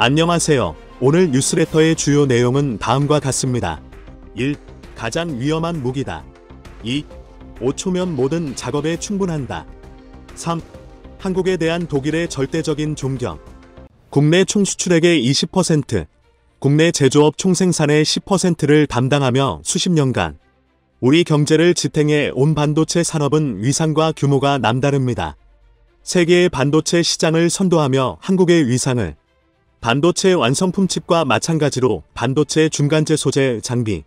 안녕하세요. 오늘 뉴스레터의 주요 내용은 다음과 같습니다. 1. 가장 위험한 무기다. 2. 5초면 모든 작업에 충분한다. 3. 한국에 대한 독일의 절대적인 존경. 국내 총수출액의 20%, 국내 제조업 총생산의 10%를 담당하며 수십 년간 우리 경제를 지탱해 온 반도체 산업은 위상과 규모가 남다릅니다. 세계의 반도체 시장을 선도하며 한국의 위상을 반도체 완성품 칩과 마찬가지로 반도체 중간재 소재 장비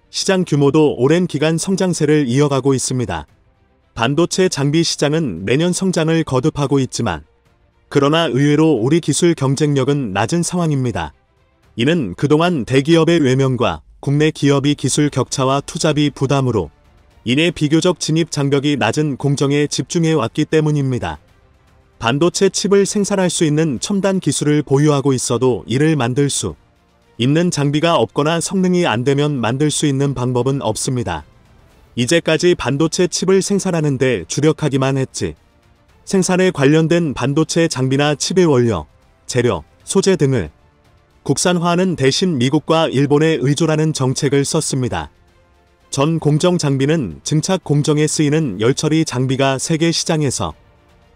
시장 규모도 오랜 기간 성장세를 이어가고 있습니다. 반도체 장비 시장은 매년 성장을 거듭하고 있지만 그러나 의외로 우리 기술 경쟁력은 낮은 상황입니다. 이는 그동안 대기업의 외면과 국내 기업이 기술 격차와 투자비 부담으로 인해 비교적 진입 장벽이 낮은 공정에 집중해 왔기 때문입니다. 반도체 칩을 생산할 수 있는 첨단 기술을 보유하고 있어도 이를 만들 수 있는 장비가 없거나 성능이 안 되면 만들 수 있는 방법은 없습니다. 이제까지 반도체 칩을 생산하는데 주력하기만 했지. 생산에 관련된 반도체 장비나 칩의 원료, 재료, 소재 등을 국산화하는 대신 미국과 일본에 의존하는 정책을 썼습니다. 전 공정 장비는 증착 공정에 쓰이는 열처리 장비가 세계 시장에서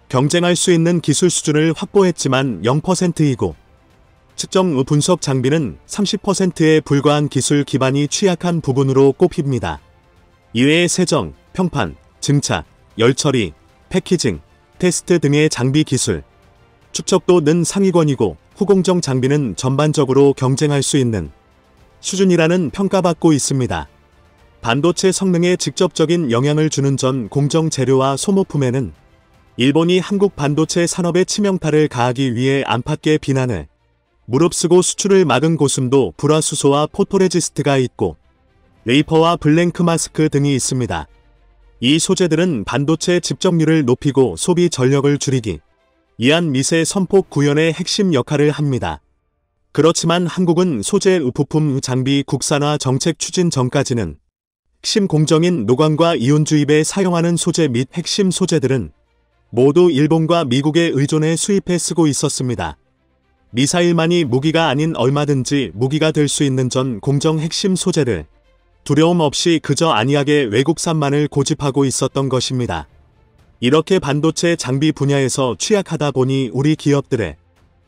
경쟁할 수 있는 기술 수준을 확보했지만 0%이고 측정 분석 장비는 30%에 불과한 기술 기반이 취약한 부분으로 꼽힙니다. 이외에 세정, 평판, 증착, 열처리, 패키징, 테스트 등의 장비 기술, 축적도는 상위권이고 후공정 장비는 전반적으로 경쟁할 수 있는 수준이라는 평가받고 있습니다. 반도체 성능에 직접적인 영향을 주는 전 공정 재료와 소모품에는 일본이 한국 반도체 산업에 치명타를 가하기 위해 안팎의 비난을 무릅쓰고 수출을 막은 고슴도 불화수소와 포토레지스트가 있고 웨이퍼와 블랭크 마스크 등이 있습니다. 이 소재들은 반도체 집적률을 높이고 소비 전력을 줄이기 위한 미세 선폭 구현의 핵심 역할을 합니다. 그렇지만 한국은 소재 부품 장비 국산화 정책 추진 전까지는 핵심 공정인 노광과 이온 주입에 사용하는 소재 및 핵심 소재들은 모두 일본과 미국에 의존해 수입해 쓰고 있었습니다. 미사일만이 무기가 아닌 얼마든지 무기가 될 수 있는 전 공정 핵심 소재를 두려움 없이 그저 안이하게 외국산만을 고집하고 있었던 것입니다. 이렇게 반도체 장비 분야에서 취약하다 보니 우리 기업들의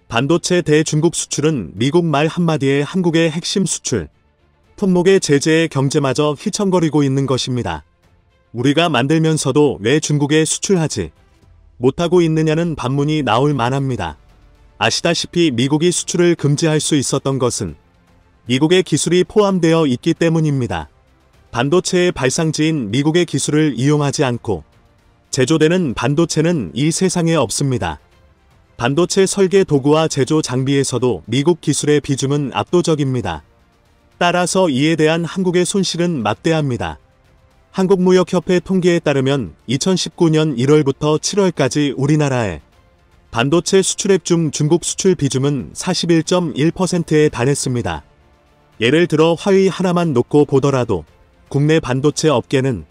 반도체 대중국 수출은 미국 말 한마디에 한국의 핵심 수출, 품목의 제재의 경제마저 휘청거리고 있는 것입니다. 우리가 만들면서도 왜 중국에 수출하지 못하고 있느냐는 반문이 나올 만합니다. 아시다시피 미국이 수출을 금지할 수 있었던 것은 미국의 기술이 포함되어 있기 때문입니다. 반도체의 발상지인 미국의 기술을 이용하지 않고 제조되는 반도체는 이 세상에 없습니다. 반도체 설계 도구와 제조 장비에서도 미국 기술의 비중은 압도적입니다. 따라서 이에 대한 한국의 손실은 막대합니다. 한국무역협회 통계에 따르면 2019년 1월부터 7월까지 우리나라의 반도체 수출액 중 중국 수출 비중은 41.1%에 달했습니다. 예를 들어 화의 하나만 놓고 보더라도 국내 반도체 업계는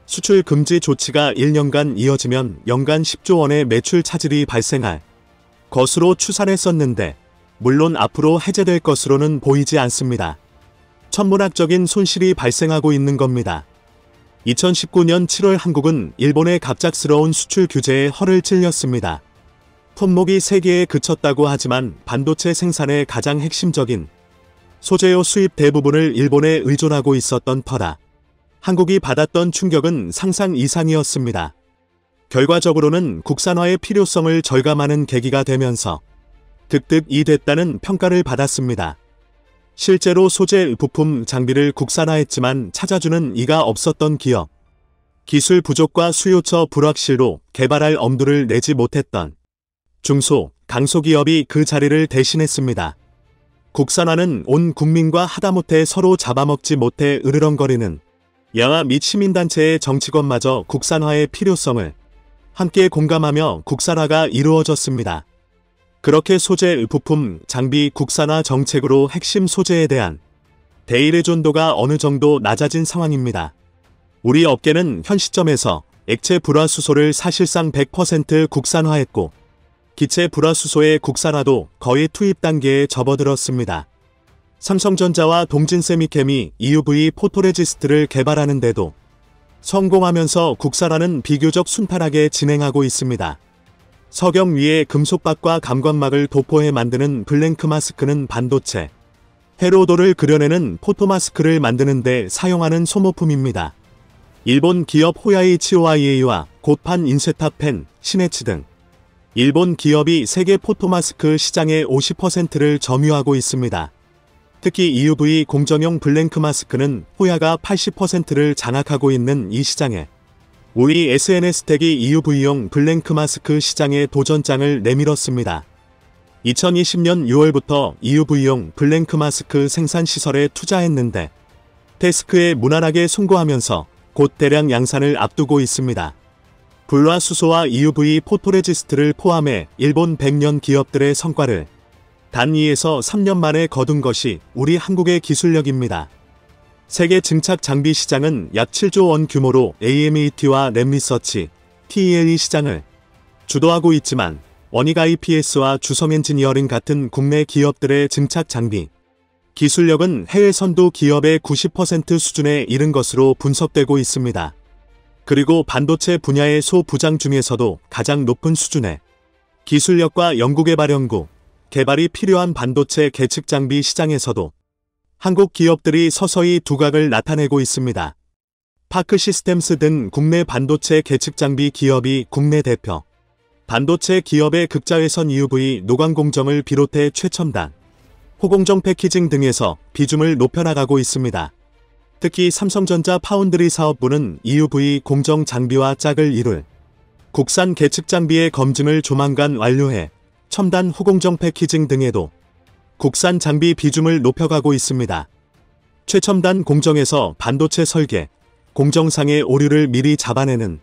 수출 금지 조치가 1년간 이어지면 연간 10조 원의 매출 차질이 발생할 것으로 추산했었는데 물론 앞으로 해제될 것으로는 보이지 않습니다. 천문학적인 손실이 발생하고 있는 겁니다. 2019년 7월 한국은 일본의 갑작스러운 수출 규제에 허를 찔렸습니다. 품목이 세계에 그쳤다고 하지만 반도체 생산의 가장 핵심적인 소재요 수입 대부분을 일본에 의존하고 있었던 터라 한국이 받았던 충격은 상상 이상이었습니다. 결과적으로는 국산화의 필요성을 절감하는 계기가 되면서 득득이 됐다는 평가를 받았습니다. 실제로 소재 부품 장비를 국산화했지만 찾아주는 이가 없었던 기업, 기술 부족과 수요처 불확실로 개발할 엄두를 내지 못했던 중소, 강소기업이 그 자리를 대신했습니다. 국산화는 온 국민과 하다못해 서로 잡아먹지 못해 으르렁거리는 여야 및 시민단체의 정치권마저 국산화의 필요성을 함께 공감하며 국산화가 이루어졌습니다. 그렇게 소재, 부품, 장비 국산화 정책으로 핵심 소재에 대한 대의의존도가 어느 정도 낮아진 상황입니다. 우리 업계는 현 시점에서 액체 불화수소를 사실상 100% 국산화했고 기체 불화수소의 국산화도 거의 투입 단계에 접어들었습니다. 삼성전자와 동진세미캠이 EUV 포토레지스트를 개발하는데도 성공하면서 국산화는 비교적 순탄하게 진행하고 있습니다. 석영 위에 금속박과 감광막을 도포해 만드는 블랭크 마스크는 반도체, 회로도를 그려내는 포토마스크를 만드는 데 사용하는 소모품입니다. 일본 기업 호야이 치오아이에이와 곧판 인쇄탑펜, 시네츠 등 일본 기업이 세계 포토마스크 시장의 50%를 점유하고 있습니다. 특히 EUV 공정용 블랭크 마스크는 호야가 80%를 장악하고 있는 이 시장에 우리 SNS텍이 EUV용 블랭크 마스크 시장에 도전장을 내밀었습니다. 2020년 6월부터 EUV용 블랭크 마스크 생산 시설에 투자했는데 태스크에 무난하게 송고하면서 곧 대량 양산을 앞두고 있습니다. 불화수소와 EUV 포토레지스트를 포함해 일본 100년 기업들의 성과를 단 2에서 3년 만에 거둔 것이 우리 한국의 기술력입니다. 세계 증착 장비 시장은 약 7조 원 규모로 AMAT와 랩리서치, TELE 시장을 주도하고 있지만 원익 IPS와 주성 엔지니어링 같은 국내 기업들의 증착 장비 기술력은 해외 선도 기업의 90% 수준에 이른 것으로 분석되고 있습니다. 그리고 반도체 분야의 소부장 중에서도 가장 높은 수준의 기술력과 연구개발 연구, 개발이 필요한 반도체 계측 장비 시장에서도 한국 기업들이 서서히 두각을 나타내고 있습니다. 파크 시스템스 등 국내 반도체 계측 장비 기업이 국내 대표 반도체 기업의 극자외선 EUV 노광 공정을 비롯해 최첨단 호공정 패키징 등에서 비중을 높여나가고 있습니다. 특히 삼성전자 파운드리 사업부는 EUV 공정 장비와 짝을 이룰 국산 계측 장비의 검증을 조만간 완료해 첨단 후공정 패키징 등에도 국산 장비 비중을 높여가고 있습니다. 최첨단 공정에서 반도체 설계, 공정상의 오류를 미리 잡아내는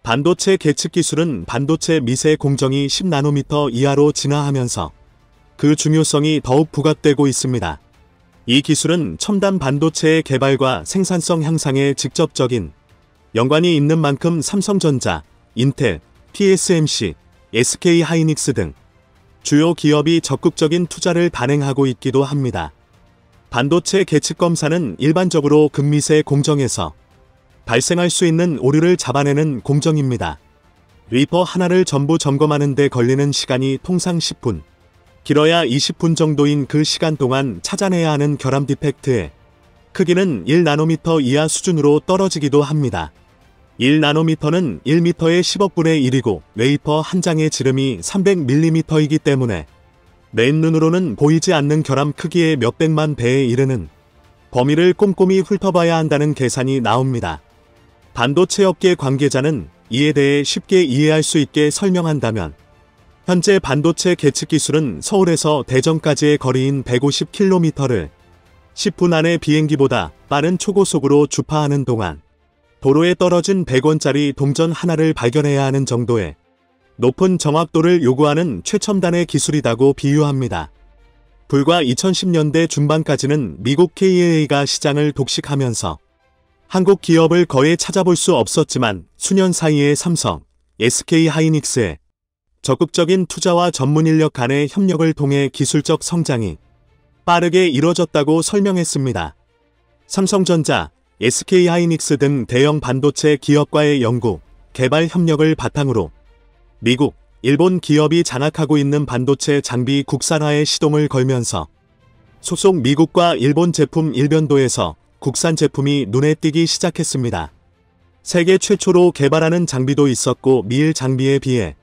반도체 계측 기술은 반도체 미세 공정이 10나노미터 이하로 진화하면서 그 중요성이 더욱 부각되고 있습니다. 이 기술은 첨단 반도체의 개발과 생산성 향상에 직접적인 연관이 있는 만큼 삼성전자, 인텔, TSMC, SK 하이닉스 등 주요 기업이 적극적인 투자를 단행하고 있기도 합니다. 반도체 계측 검사는 일반적으로 극미세 공정에서 발생할 수 있는 오류를 잡아내는 공정입니다. 웨이퍼 하나를 전부 점검하는 데 걸리는 시간이 통상 10분, 길어야 20분 정도인 그 시간 동안 찾아내야 하는 결함 디펙트의 크기는 1나노미터 이하 수준으로 떨어지기도 합니다. 1나노미터는 1m의 10억분의 1이고 웨이퍼 한 장의 지름이 300mm이기 때문에 맨눈으로는 보이지 않는 결함 크기의 몇백만 배에 이르는 범위를 꼼꼼히 훑어봐야 한다는 계산이 나옵니다. 반도체 업계 관계자는 이에 대해 쉽게 이해할 수 있게 설명한다면 현재 반도체 계측 기술은 서울에서 대전까지의 거리인 150km를 10분 안에 비행기보다 빠른 초고속으로 주파하는 동안 도로에 떨어진 100원짜리 동전 하나를 발견해야 하는 정도의 높은 정확도를 요구하는 최첨단의 기술이라고 비유합니다. 불과 2010년대 중반까지는 미국 KLA가 시장을 독식하면서 한국 기업을 거의 찾아볼 수 없었지만 수년 사이에 삼성, SK 하이닉스의 적극적인 투자와 전문 인력 간의 협력을 통해 기술적 성장이 빠르게 이뤄졌다고 설명했습니다. 삼성전자, SK 하이닉스 등 대형 반도체 기업과의 연구, 개발 협력을 바탕으로 미국, 일본 기업이 장악하고 있는 반도체 장비 국산화에 시동을 걸면서 소속 미국과 일본 제품 일변도에서 국산 제품이 눈에 띄기 시작했습니다. 세계 최초로 개발하는 장비도 있었고 미일 장비에 비해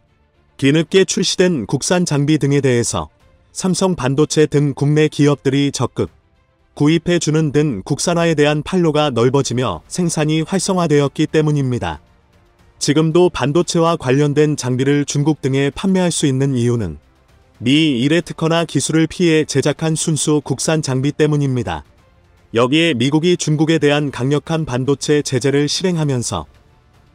뒤늦게 출시된 국산 장비 등에 대해서 삼성 반도체 등 국내 기업들이 적극 구입해주는 등 국산화에 대한 판로가 넓어지며 생산이 활성화되었기 때문입니다. 지금도 반도체와 관련된 장비를 중국 등에 판매할 수 있는 이유는 미 일의 특허나 기술을 피해 제작한 순수 국산 장비 때문입니다. 여기에 미국이 중국에 대한 강력한 반도체 제재를 실행하면서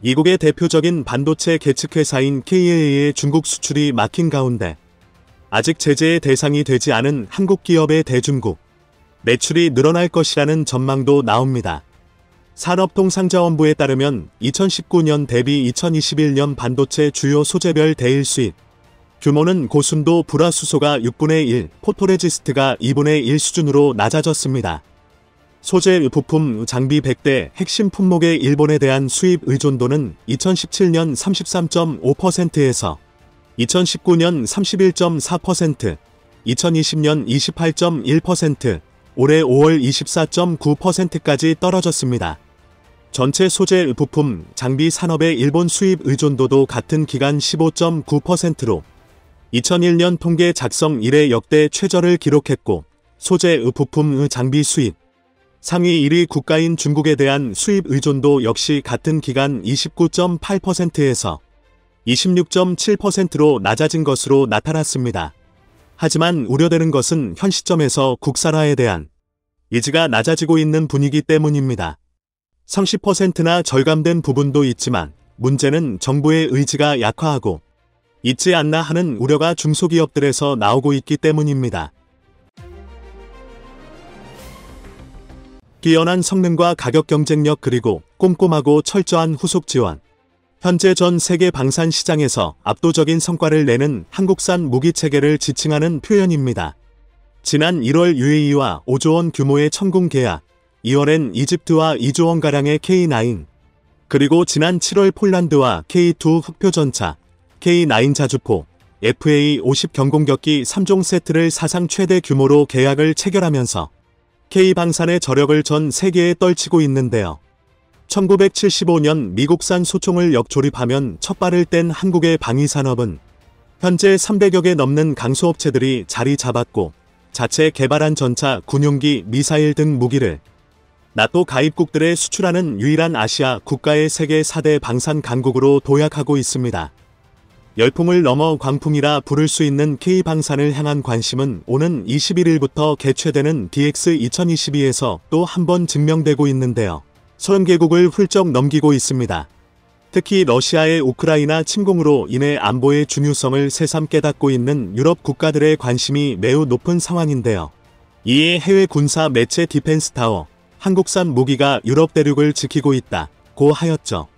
미국의 대표적인 반도체 계측회사인 KLA의 중국 수출이 막힌 가운데 아직 제재의 대상이 되지 않은 한국 기업의 대중국 매출이 늘어날 것이라는 전망도 나옵니다. 산업통상자원부에 따르면 2019년 대비 2021년 반도체 주요 소재별 대일 수입 규모는 고순도 불화수소가 6분의 1, 포토레지스트가 2분의 1 수준으로 낮아졌습니다. 소재, 부품, 장비 100대 핵심 품목의 일본에 대한 수입 의존도는 2017년 33.5%에서 2019년 31.4%, 2020년 28.1%, 올해 5월 24.9%까지 떨어졌습니다. 전체 소재, 부품, 장비 산업의 일본 수입 의존도도 같은 기간 15.9%로 2001년 통계 작성 이래 역대 최저를 기록했고, 소재, 부품, 장비 수입 상위 1위 국가인 중국에 대한 수입 의존도 역시 같은 기간 29.8%에서 26.7%로 낮아진 것으로 나타났습니다. 하지만 우려되는 것은 현 시점에서 국산화에 대한 예지가 낮아지고 있는 분위기 때문입니다. 30%나 절감된 부분도 있지만 문제는 정부의 의지가 약화하고 있지 않나 하는 우려가 중소기업들에서 나오고 있기 때문입니다. 뛰어난 성능과 가격 경쟁력 그리고 꼼꼼하고 철저한 후속 지원. 현재 전 세계 방산 시장에서 압도적인 성과를 내는 한국산 무기 체계를 지칭하는 표현입니다. 지난 1월 UAE와 5조 원 규모의 천궁 계약, 2월엔 이집트와 2조 원가량의 K9, 그리고 지난 7월 폴란드와 K2 흑표전차, K9 자주포, FA50 경공격기 3종 세트를 사상 최대 규모로 계약을 체결하면서 K방산의 저력을 전 세계에 떨치고 있는데요. 1975년 미국산 소총을 역조립하면 첫 발을 뗀 한국의 방위산업은 현재 300여 개 넘는 강소업체들이 자리 잡았고 자체 개발한 전차, 군용기, 미사일 등 무기를 나토 가입국들에 수출하는 유일한 아시아 국가의 세계 4대 방산 강국으로 도약하고 있습니다. 열풍을 넘어 광풍이라 부를 수 있는 K방산을 향한 관심은 오는 21일부터 개최되는 DX2022에서 또 한 번 증명되고 있는데요. 30개국을 훌쩍 넘기고 있습니다. 특히 러시아의 우크라이나 침공으로 인해 안보의 중요성을 새삼 깨닫고 있는 유럽 국가들의 관심이 매우 높은 상황인데요. 이에 해외 군사 매체 디펜스타워, 한국산 무기가 유럽 대륙을 지키고 있다고 하였죠.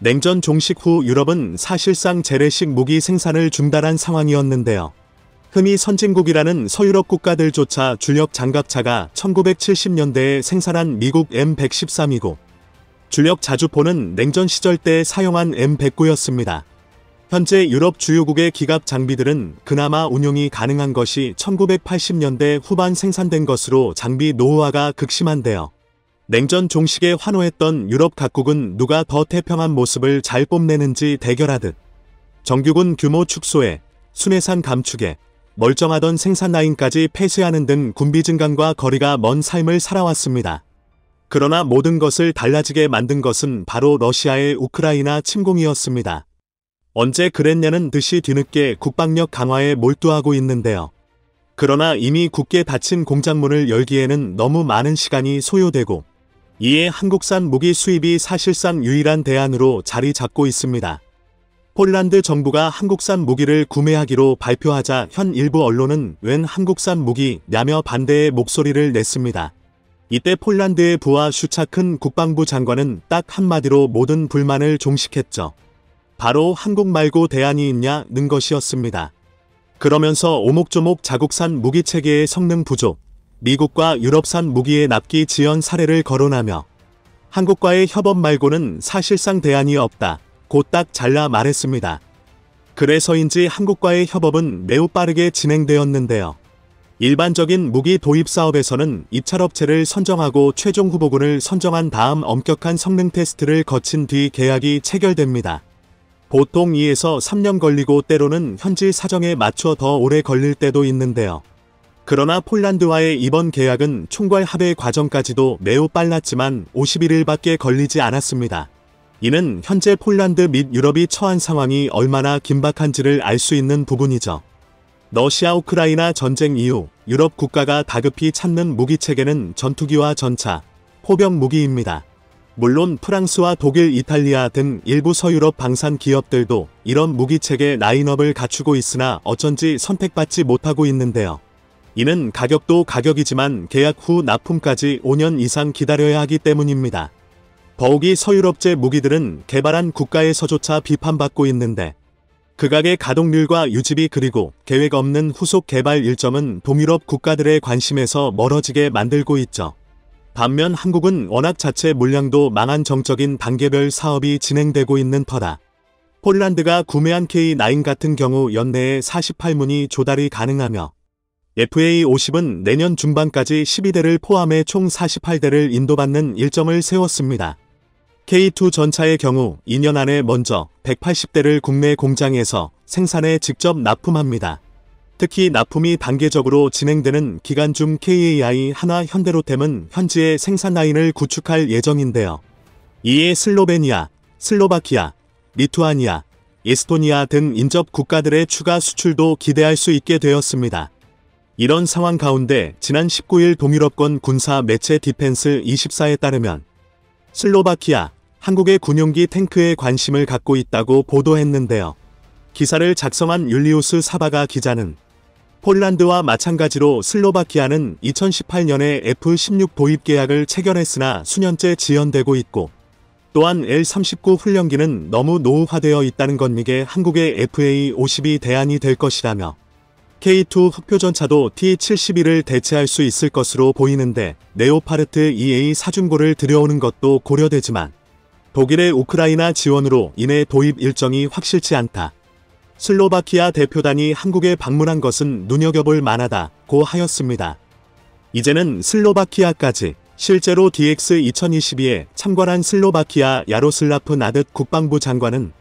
냉전 종식 후 유럽은 사실상 재래식 무기 생산을 중단한 상황이었는데요. 흠이 선진국이라는 서유럽 국가들조차 주력 장갑차가 1970년대에 생산한 미국 M113이고 주력 자주포는 냉전 시절 때 사용한 M109였습니다. 현재 유럽 주요국의 기갑 장비들은 그나마 운용이 가능한 것이 1980년대 후반 생산된 것으로 장비 노후화가 극심한데요. 냉전 종식에 환호했던 유럽 각국은 누가 더 태평한 모습을 잘 뽐내는지 대결하듯 정규군 규모 축소에 순회산 감축에 멀쩡하던 생산 라인까지 폐쇄하는 등 군비 증강과 거리가 먼 삶을 살아왔습니다. 그러나 모든 것을 달라지게 만든 것은 바로 러시아의 우크라이나 침공이었습니다. 언제 그랬냐는 듯이 뒤늦게 국방력 강화에 몰두하고 있는데요. 그러나 이미 굳게 닫힌 공장문을 열기에는 너무 많은 시간이 소요되고 이에 한국산 무기 수입이 사실상 유일한 대안으로 자리 잡고 있습니다. 폴란드 정부가 한국산 무기를 구매하기로 발표하자 현 일부 언론은 웬 한국산 무기냐며 반대의 목소리를 냈습니다. 이때 폴란드의 부하 슈차큰 국방부 장관은 딱 한마디로 모든 불만을 종식했죠. 바로 한국 말고 대안이 있냐는 것이었습니다. 그러면서 오목조목 자국산 무기 체계의 성능 부족, 미국과 유럽산 무기의 납기 지연 사례를 거론하며 한국과의 협업 말고는 사실상 대안이 없다. 고 딱 잘라 말했습니다. 그래서인지 한국과의 협업은 매우 빠르게 진행되었는데요. 일반적인 무기 도입 사업에서는 입찰업체를 선정하고 최종 후보군을 선정한 다음 엄격한 성능 테스트를 거친 뒤 계약이 체결됩니다. 보통 2에서 3년 걸리고 때로는 현지 사정에 맞춰 더 오래 걸릴 때도 있는데요. 그러나 폴란드와의 이번 계약은 총괄 합의 과정까지도 매우 빨랐지만 51일밖에 걸리지 않았습니다. 이는 현재 폴란드 및 유럽이 처한 상황이 얼마나 긴박한지를 알 수 있는 부분이죠. 러시아 우크라이나 전쟁 이후 유럽 국가가 다급히 찾는 무기체계는 전투기와 전차, 포병 무기입니다. 물론 프랑스와 독일, 이탈리아 등 일부 서유럽 방산 기업들도 이런 무기체계 라인업을 갖추고 있으나 어쩐지 선택받지 못하고 있는데요. 이는 가격도 가격이지만 계약 후 납품까지 5년 이상 기다려야 하기 때문입니다. 더욱이 서유럽제 무기들은 개발한 국가에서조차 비판받고 있는데 극악의 가동률과 유지비 그리고 계획 없는 후속 개발 일정은 동유럽 국가들의 관심에서 멀어지게 만들고 있죠. 반면 한국은 워낙 자체 물량도 망한 정적인 단계별 사업이 진행되고 있는 터다. 폴란드가 구매한 K9 같은 경우 연내에 48문이 조달이 가능하며 FA50은 내년 중반까지 12대를 포함해 총 48대를 인도받는 일정을 세웠습니다. K2 전차의 경우 2년 안에 먼저 180대를 국내 공장에서 생산해 직접 납품합니다. 특히 납품이 단계적으로 진행되는 기간 중 KAI 한화 현대로템은 현지에 생산 라인을 구축할 예정인데요. 이에 슬로베니아, 슬로바키아, 리투아니아, 에스토니아 등 인접 국가들의 추가 수출도 기대할 수 있게 되었습니다. 이런 상황 가운데 지난 19일 동유럽권 군사 매체 디펜스 24에 따르면 슬로바키아, 한국의 군용기 탱크에 관심을 갖고 있다고 보도했는데요. 기사를 작성한 율리우스 사바가 기자는 폴란드와 마찬가지로 슬로바키아는 2018년에 F-16 도입 계약을 체결했으나 수년째 지연되고 있고 또한 L-39 훈련기는 너무 노후화되어 있다는 것 이게 한국의 FA-50이 대안이 될 것이라며 K2 흑표전차도 T-71을 대체할 수 있을 것으로 보이는데 네오파르트 EA 사중고를 들여오는 것도 고려되지만 독일의 우크라이나 지원으로 인해 도입 일정이 확실치 않다. 슬로바키아 대표단이 한국에 방문한 것은 눈여겨볼 만하다고 하였습니다. 이제는 슬로바키아까지 실제로 DX2022에 참관한 슬로바키아 야로슬라프 나듯 국방부 장관은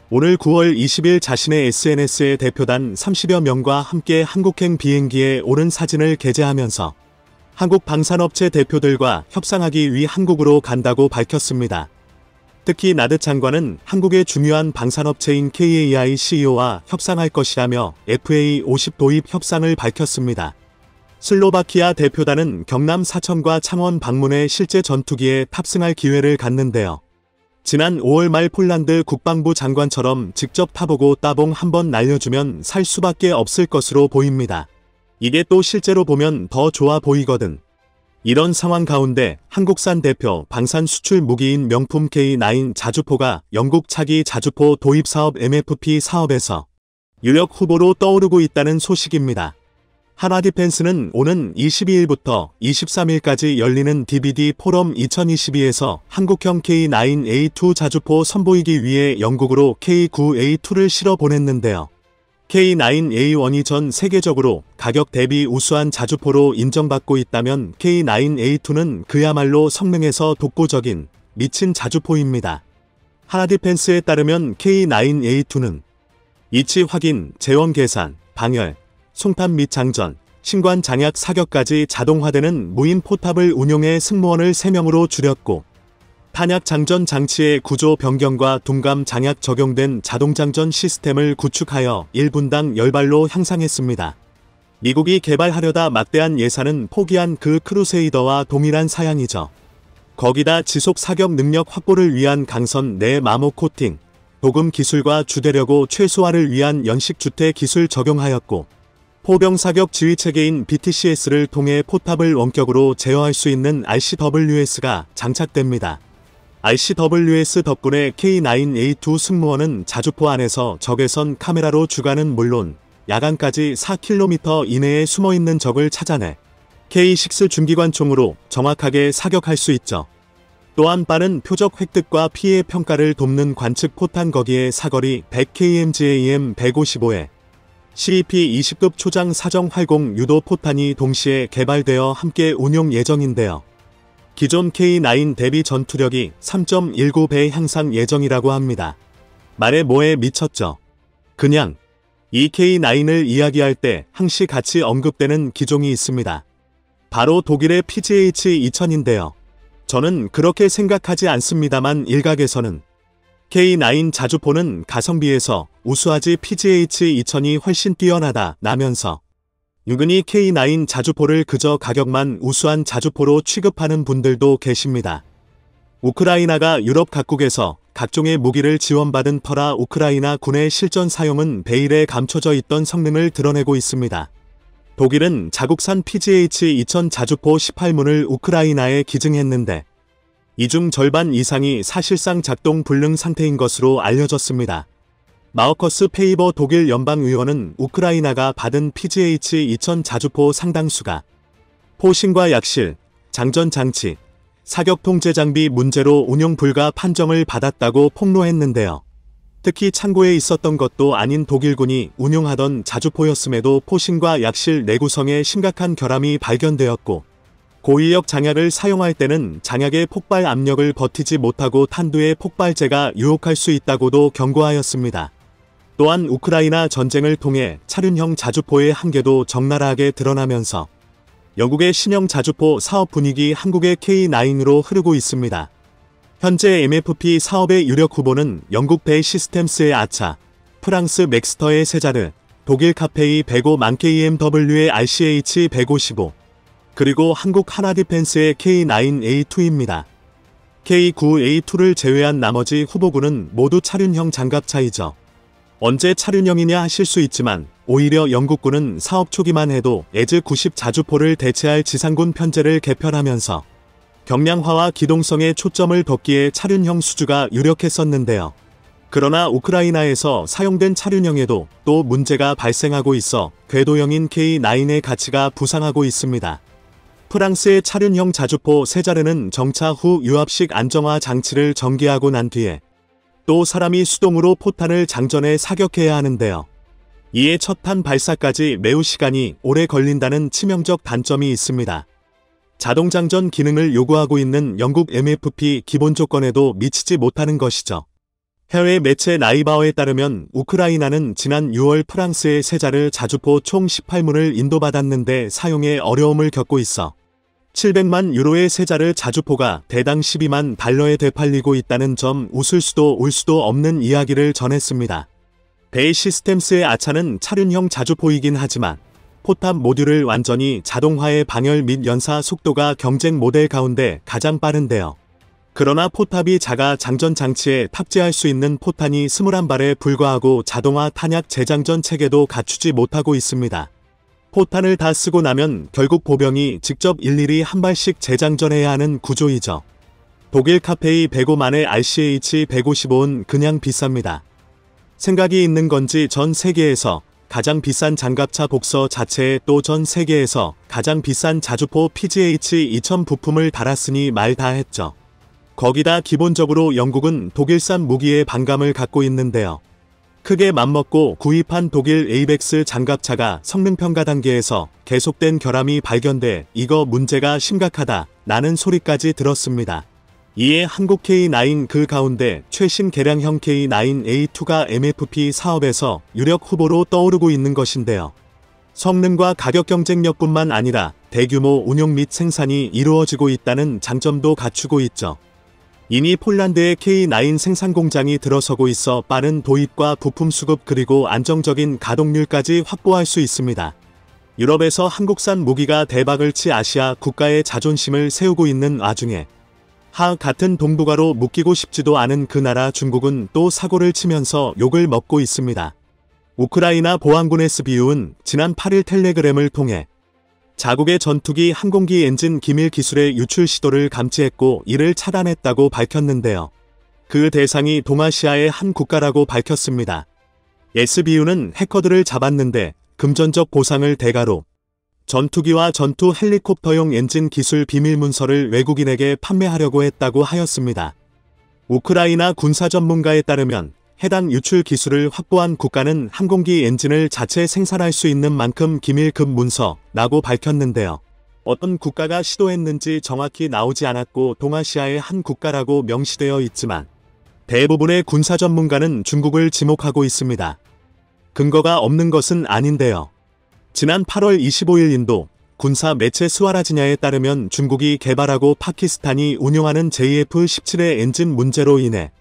오늘 9월 20일 자신의 SNS에 대표단 30여 명과 함께 한국행 비행기에 오른 사진을 게재하면서 한국 방산업체 대표들과 협상하기 위해 한국으로 간다고 밝혔습니다. 특히 나듯 장관은 한국의 중요한 방산업체인 KAI CEO와 협상할 것이라며 FA50 도입 협상을 밝혔습니다. 슬로바키아 대표단은 경남 사천과 창원 방문해 실제 전투기에 탑승할 기회를 갖는데요. 지난 5월 말 폴란드 국방부 장관처럼 직접 타보고 따봉 한번 날려주면 살 수밖에 없을 것으로 보입니다. 이게 또 실제로 보면 더 좋아 보이거든. 이런 상황 가운데 한국산 대표 방산 수출 무기인 명품 K9 자주포가 영국 차기 자주포 도입 사업 MFP 사업에서 유력 후보로 떠오르고 있다는 소식입니다. 한화디펜스는 오는 22일부터 23일까지 열리는 DVD 포럼 2022에서 한국형 K9A2 자주포 선보이기 위해 영국으로 K9A2를 실어 보냈는데요. K9A1이 전 세계적으로 가격 대비 우수한 자주포로 인정받고 있다면 K9A2는 그야말로 성능에서 독보적인 미친 자주포입니다. 한화디펜스에 따르면 K9A2는 이치 확인, 재원 계산, 방열, 송탄 및 장전, 신관 장약 사격까지 자동화되는 무인 포탑을 운용해 승무원을 3명으로 줄였고 탄약 장전 장치의 구조 변경과 둔감 장약 적용된 자동장전 시스템을 구축하여 1분당 10발로 향상했습니다. 미국이 개발하려다 막대한 예산은 포기한 그 크루세이더와 동일한 사양이죠. 거기다 지속 사격 능력 확보를 위한 강선 내 마모 코팅, 도금 기술과 주대려고 최소화를 위한 연식 주태 기술 적용하였고 포병 사격 지휘 체계인 BTCS를 통해 포탑을 원격으로 제어할 수 있는 RCWS가 장착됩니다. RCWS 덕분에 K9A2 승무원은 자주포 안에서 적외선 카메라로 주간은 물론 야간까지 4km 이내에 숨어있는 적을 찾아내 K6 중기관총으로 정확하게 사격할 수 있죠. 또한 빠른 표적 획득과 피해 평가를 돕는 관측 포탄 거기에 사거리 100kmgAM 155에 CEP-20급 초장 사정 활공 유도 포탄이 동시에 개발되어 함께 운용 예정인데요. 기존 K9 대비 전투력이 3.19배 향상 예정이라고 합니다. 말에 뭐에 미쳤죠. 그냥 이 K9을 이야기할 때 항시 같이 언급되는 기종이 있습니다. 바로 독일의 PGH-2000인데요. 저는 그렇게 생각하지 않습니다만 일각에서는 K9 자주포는 가성비에서 우수하지 PGH-2000이 훨씬 뛰어나다 라면서 유근히 K9 자주포를 그저 가격만 우수한 자주포로 취급하는 분들도 계십니다. 우크라이나가 유럽 각국에서 각종의 무기를 지원받은 터라 우크라이나 군의 실전 사용은 베일에 감춰져 있던 성능을 드러내고 있습니다. 독일은 자국산 PGH-2000 자주포 18문을 우크라이나에 기증했는데 이 중 절반 이상이 사실상 작동 불능 상태인 것으로 알려졌습니다. 마어커스 페이버 독일 연방의원은 우크라이나가 받은 PGH-2000 자주포 상당수가 포신과 약실, 장전 장치, 사격 통제 장비 문제로 운용 불가 판정을 받았다고 폭로했는데요. 특히 창고에 있었던 것도 아닌 독일군이 운용하던 자주포였음에도 포신과 약실 내구성에 심각한 결함이 발견되었고, 고위력 장약을 사용할 때는 장약의 폭발 압력을 버티지 못하고 탄두의 폭발재가 유혹할 수 있다고도 경고하였습니다. 또한 우크라이나 전쟁을 통해 차륜형 자주포의 한계도 적나라하게 드러나면서 영국의 신형 자주포 사업 분위기 한국의 K9으로 흐르고 있습니다. 현재 MFP 사업의 유력 후보는 영국 베이 시스템스의 아차, 프랑스 맥스터의 세자르, 독일 카페이 105 KMW의 RCH 155, 그리고 한국 하나디펜스의 K9A2입니다. K9A2를 제외한 나머지 후보군은 모두 차륜형 장갑차이죠. 언제 차륜형이냐 하실 수 있지만 오히려 영국군은 사업 초기만 해도 에즈 90 자주포를 대체할 지상군 편제를 개편하면서 경량화와 기동성에 초점을 뒀기에 차륜형 수주가 유력했었는데요. 그러나 우크라이나에서 사용된 차륜형에도 또 문제가 발생하고 있어 궤도형인 K9의 가치가 부상하고 있습니다. 프랑스의 차륜형 자주포 세자르는 정차 후 유압식 안정화 장치를 전개하고 난 뒤에 또 사람이 수동으로 포탄을 장전해 사격해야 하는데요. 이에 첫 탄 발사까지 매우 시간이 오래 걸린다는 치명적 단점이 있습니다. 자동장전 기능을 요구하고 있는 영국 MFP 기본 조건에도 미치지 못하는 것이죠. 해외 매체 나이바어에 따르면 우크라이나는 지난 6월 프랑스의 세자르 자주포 총 18문을 인도받았는데 사용에 어려움을 겪고 있어 700만 유로의 세자르 자주포가 대당 12만 달러에 되팔리고 있다는 점 웃을 수도 울 수도 없는 이야기를 전했습니다. 베이 시스템스의 아차는 차륜형 자주포이긴 하지만 포탑 모듈을 완전히 자동화의 방열 및 연사 속도가 경쟁 모델 가운데 가장 빠른데요. 그러나 포탑이 작아 장전 장치에 탑재할 수 있는 포탄이 21발에 불과하고 자동화 탄약 재장전 체계도 갖추지 못하고 있습니다. 포탄을 다 쓰고 나면 결국 보병이 직접 일일이 한 발씩 재장전해야 하는 구조이죠. 독일 카페이 105만의 RCH 155는 그냥 비쌉니다. 생각이 있는 건지 전 세계에서 가장 비싼 장갑차 복서 자체에 또 전 세계에서 가장 비싼 자주포 PGH-2000 부품을 달았으니 말 다 했죠. 거기다 기본적으로 영국은 독일산 무기에 반감을 갖고 있는데요. 크게 맘먹고 구입한 독일 에이벡스 장갑차가 성능평가 단계에서 계속된 결함이 발견돼 이거 문제가 심각하다 라는 소리까지 들었습니다. 이에 한국 K9 그 가운데 최신 개량형 K9A2가 MFP 사업에서 유력 후보로 떠오르고 있는 것인데요. 성능과 가격 경쟁력뿐만 아니라 대규모 운용 및 생산이 이루어지고 있다는 장점도 갖추고 있죠. 이미 폴란드의 K9 생산 공장이 들어서고 있어 빠른 도입과 부품 수급 그리고 안정적인 가동률까지 확보할 수 있습니다. 유럽에서 한국산 무기가 대박을 치 아시아 국가의 자존심을 세우고 있는 와중에 같은 동북아로 묶이고 싶지도 않은 그 나라 중국은 또 사고를 치면서 욕을 먹고 있습니다. 우크라이나 보안군 SBU는 지난 8일 텔레그램을 통해 자국의 전투기 항공기 엔진 기밀 기술의 유출 시도를 감지했고 이를 차단했다고 밝혔는데요. 그 대상이 동아시아의 한 국가라고 밝혔습니다. SBU는 해커들을 잡았는데 금전적 보상을 대가로 전투기와 전투 헬리콥터용 엔진 기술 비밀 문서를 외국인에게 판매하려고 했다고 하였습니다. 우크라이나 군사 전문가에 따르면 해당 유출 기술을 확보한 국가는 항공기 엔진을 자체 생산할 수 있는 만큼 기밀급 문서라고 밝혔는데요. 어떤 국가가 시도했는지 정확히 나오지 않았고 동아시아의 한 국가라고 명시되어 있지만 대부분의 군사 전문가는 중국을 지목하고 있습니다. 근거가 없는 것은 아닌데요. 지난 8월 25일 인도 군사 매체 스와라지냐에 따르면 중국이 개발하고 파키스탄이 운용하는 JF-17의 엔진 문제로 인해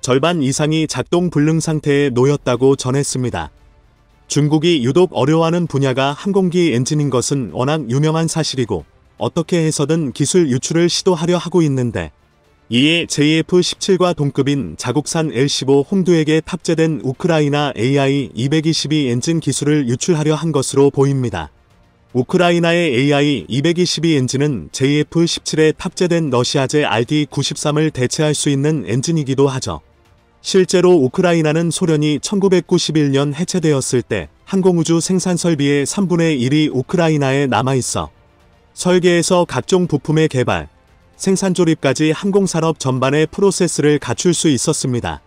절반 이상이 작동 불능 상태에 놓였다고 전했습니다. 중국이 유독 어려워하는 분야가 항공기 엔진인 것은 워낙 유명한 사실이고 어떻게 해서든 기술 유출을 시도하려 하고 있는데 이에 JF-17과 동급인 자국산 L-15 홍두에게 탑재된 우크라이나 AI-222 엔진 기술을 유출하려 한 것으로 보입니다. 우크라이나의 AI-222 엔진은 JF-17에 탑재된 러시아제 RD-93을 대체할 수 있는 엔진이기도 하죠. 실제로 우크라이나는 소련이 1991년 해체되었을 때 항공우주 생산 설비의 3분의 1이 우크라이나에 남아있어 설계에서 각종 부품의 개발, 생산 조립까지 항공산업 전반의 프로세스를 갖출 수 있었습니다.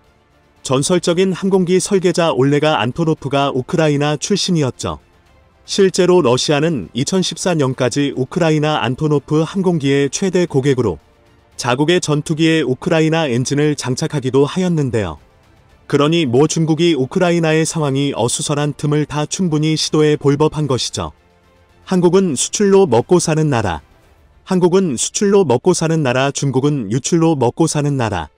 전설적인 항공기 설계자 올레가 안토노프가 우크라이나 출신이었죠. 실제로 러시아는 2014년까지 우크라이나 안토노프 항공기의 최대 고객으로 자국의 전투기에 우크라이나 엔진을 장착하기도 하였는데요. 그러니 중국이 우크라이나의 상황이 어수선한 틈을 타 충분히 시도해 볼 법한 것이죠. 한국은 수출로 먹고 사는 나라. 한국은 수출로 먹고 사는 나라, 중국은 유출로 먹고 사는 나라.